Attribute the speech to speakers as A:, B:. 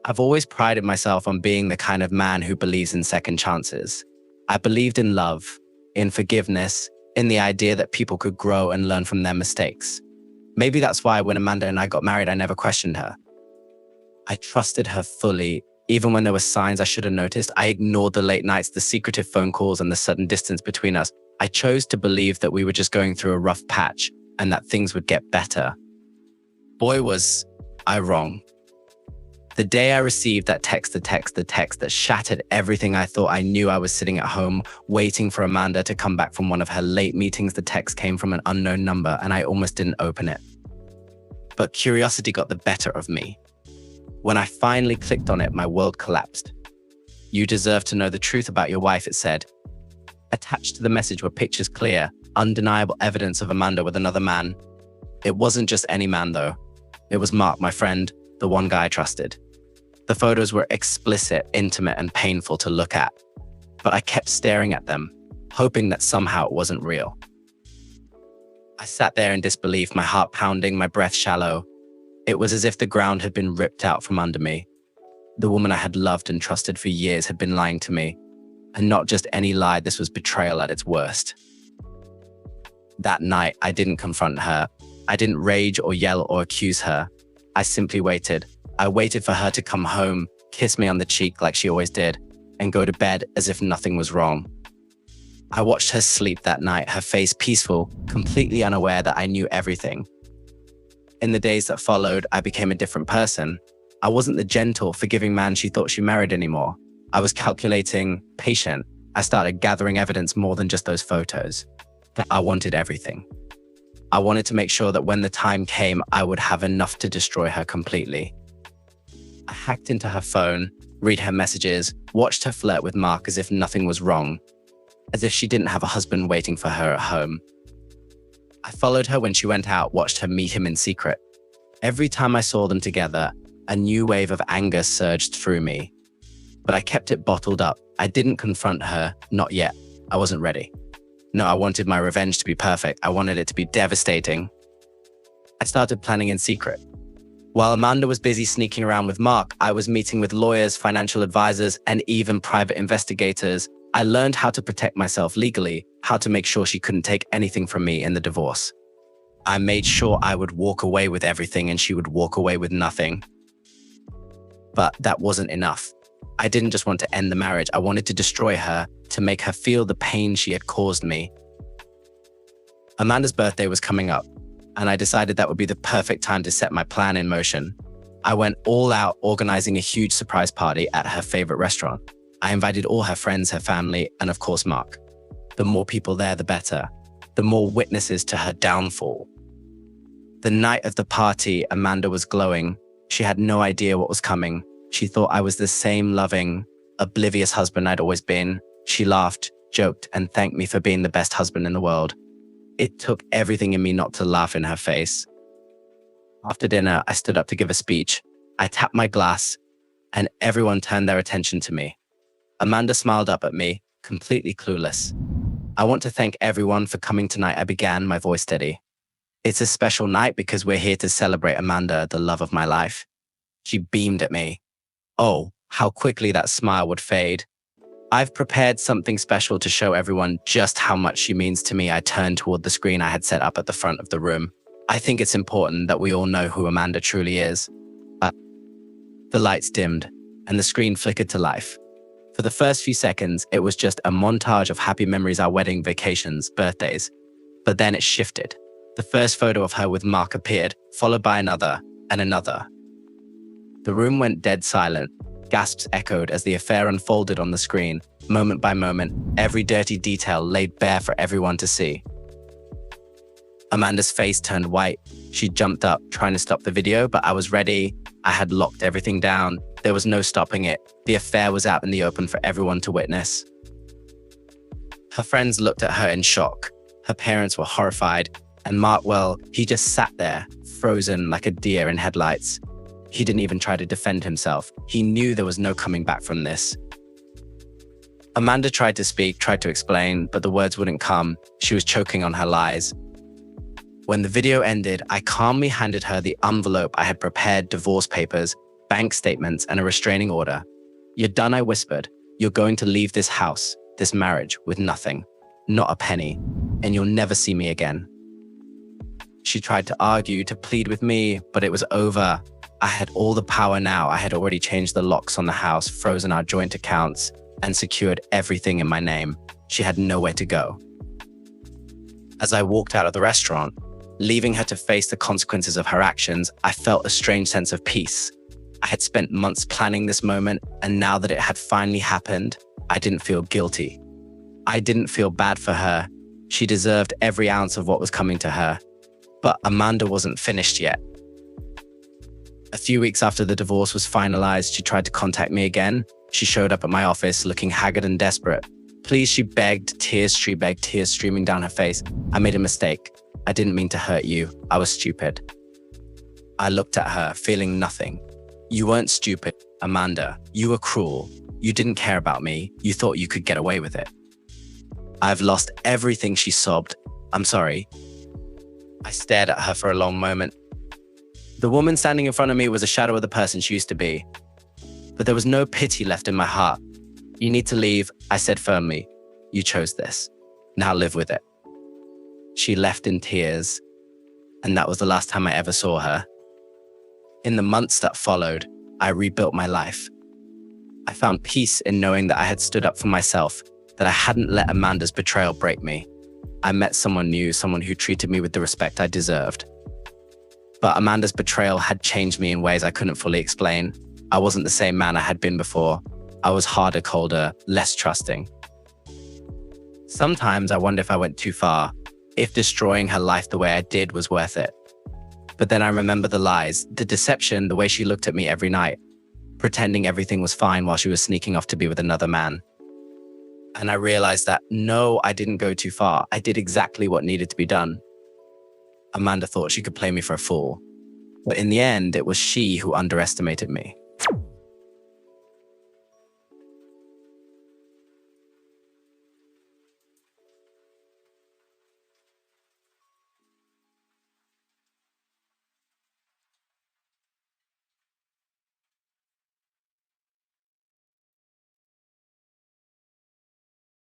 A: I've always prided myself on being the kind of man who believes in second chances. I believed in love, in forgiveness, in the idea that people could grow and learn from their mistakes. Maybe that's why when Amanda and I got married, I never questioned her. I trusted her fully, even when there were signs I should have noticed. I ignored the late nights, the secretive phone calls, and the sudden distance between us. I chose to believe that we were just going through a rough patch and that things would get better. Boy, was I wrong. The day I received that text that shattered everything I thought, I knew I was sitting at home waiting for Amanda to come back from one of her late meetings. The text came from an unknown number and I almost didn't open it. But curiosity got the better of me. When I finally clicked on it, my world collapsed. "You deserve to know the truth about your wife," it said. Attached to the message were pictures, clear, undeniable evidence of Amanda with another man. It wasn't just any man though. It was Mark, my friend, the one guy I trusted. The photos were explicit, intimate, and painful to look at, but I kept staring at them, hoping that somehow it wasn't real. I sat there in disbelief, my heart pounding, my breath shallow. It was as if the ground had been ripped out from under me. The woman I had loved and trusted for years had been lying to me. And not just any lie, this was betrayal at its worst. That night, I didn't confront her. I didn't rage or yell or accuse her. I simply waited. I waited for her to come home, kiss me on the cheek like she always did, and go to bed as if nothing was wrong. I watched her sleep that night, her face peaceful, completely unaware that I knew everything. In the days that followed, I became a different person. I wasn't the gentle, forgiving man she thought she married anymore. I was calculating, patient. I started gathering evidence more than just those photos. I wanted everything. I wanted to make sure that when the time came, I would have enough to destroy her completely. I hacked into her phone, read her messages, watched her flirt with Mark as if nothing was wrong, as if she didn't have a husband waiting for her at home. I followed her when she went out, watched her meet him in secret. Every time I saw them together, a new wave of anger surged through me. But I kept it bottled up. I didn't confront her, not yet. I wasn't ready. No, I wanted my revenge to be perfect. I wanted it to be devastating. I started planning in secret. While Amanda was busy sneaking around with Mark, I was meeting with lawyers, financial advisors, and even private investigators. I learned how to protect myself legally, how to make sure she couldn't take anything from me in the divorce. I made sure I would walk away with everything and she would walk away with nothing. But that wasn't enough. I didn't just want to end the marriage. I wanted to destroy her, to make her feel the pain she had caused me. Amanda's birthday was coming up, and I decided that would be the perfect time to set my plan in motion. I went all out, organizing a huge surprise party at her favorite restaurant. I invited all her friends, her family, and of course Mark. The more people there, the better. The more witnesses to her downfall. The night of the party, Amanda was glowing. She had no idea what was coming. She thought I was the same loving, oblivious husband I'd always been. She laughed, joked, and thanked me for being the best husband in the world. It took everything in me not to laugh in her face. After dinner, I stood up to give a speech. I tapped my glass, and everyone turned their attention to me. Amanda smiled up at me, completely clueless. "I want to thank everyone for coming tonight," I began, my voice steady. "It's a special night because we're here to celebrate Amanda, the love of my life." She beamed at me. Oh, how quickly that smile would fade. "I've prepared something special to show everyone just how much she means to me." I turned toward the screen I had set up at the front of the room. "I think it's important that we all know who Amanda truly is." The lights dimmed, and the screen flickered to life. For the first few seconds, it was just a montage of happy memories, our wedding, vacations, birthdays. But then it shifted. The first photo of her with Mark appeared, followed by another and another. The room went dead silent. Gasps echoed as the affair unfolded on the screen. Moment by moment, every dirty detail laid bare for everyone to see. Amanda's face turned white. She jumped up, trying to stop the video, but I was ready. I had locked everything down. There was no stopping it. The affair was out in the open for everyone to witness. Her friends looked at her in shock. Her parents were horrified. And Mark, well, he just sat there, frozen like a deer in headlights. He didn't even try to defend himself. He knew there was no coming back from this. Amanda tried to speak, tried to explain, but the words wouldn't come. She was choking on her lies. When the video ended, I calmly handed her the envelope I had prepared, divorce papers. bank statements, and a restraining order. "You're done," I whispered. "You're going to leave this house, this marriage, with nothing, not a penny, and you'll never see me again." She tried to argue, to plead with me, but it was over. I had all the power now. I had already changed the locks on the house, frozen our joint accounts, and secured everything in my name. She had nowhere to go. As I walked out of the restaurant, leaving her to face the consequences of her actions, I felt a strange sense of peace. I had spent months planning this moment, and now that it had finally happened, I didn't feel guilty. I didn't feel bad for her. She deserved every ounce of what was coming to her. But Amanda wasn't finished yet. A few weeks after the divorce was finalized, she tried to contact me again. She showed up at my office looking haggard and desperate. "Please," she begged, tears streaming down her face. "I made a mistake. I didn't mean to hurt you. I was stupid." I looked at her, feeling nothing. "You weren't stupid, Amanda. You were cruel. You didn't care about me. You thought you could get away with it." "I've lost everything," she sobbed. "I'm sorry." I stared at her for a long moment. The woman standing in front of me was a shadow of the person she used to be. But there was no pity left in my heart. "You need to leave," I said firmly. "You chose this. Now live with it." She left in tears, and that was the last time I ever saw her. In the months that followed, I rebuilt my life. I found peace in knowing that I had stood up for myself, that I hadn't let Amanda's betrayal break me. I met someone new, someone who treated me with the respect I deserved. But Amanda's betrayal had changed me in ways I couldn't fully explain. I wasn't the same man I had been before. I was harder, colder, less trusting. Sometimes I wonder if I went too far, if destroying her life the way I did was worth it. But then I remember the lies, the deception, the way she looked at me every night, pretending everything was fine while she was sneaking off to be with another man. And I realized that, no, I didn't go too far. I did exactly what needed to be done. Amanda thought she could play me for a fool. But in the end, it was she who underestimated me.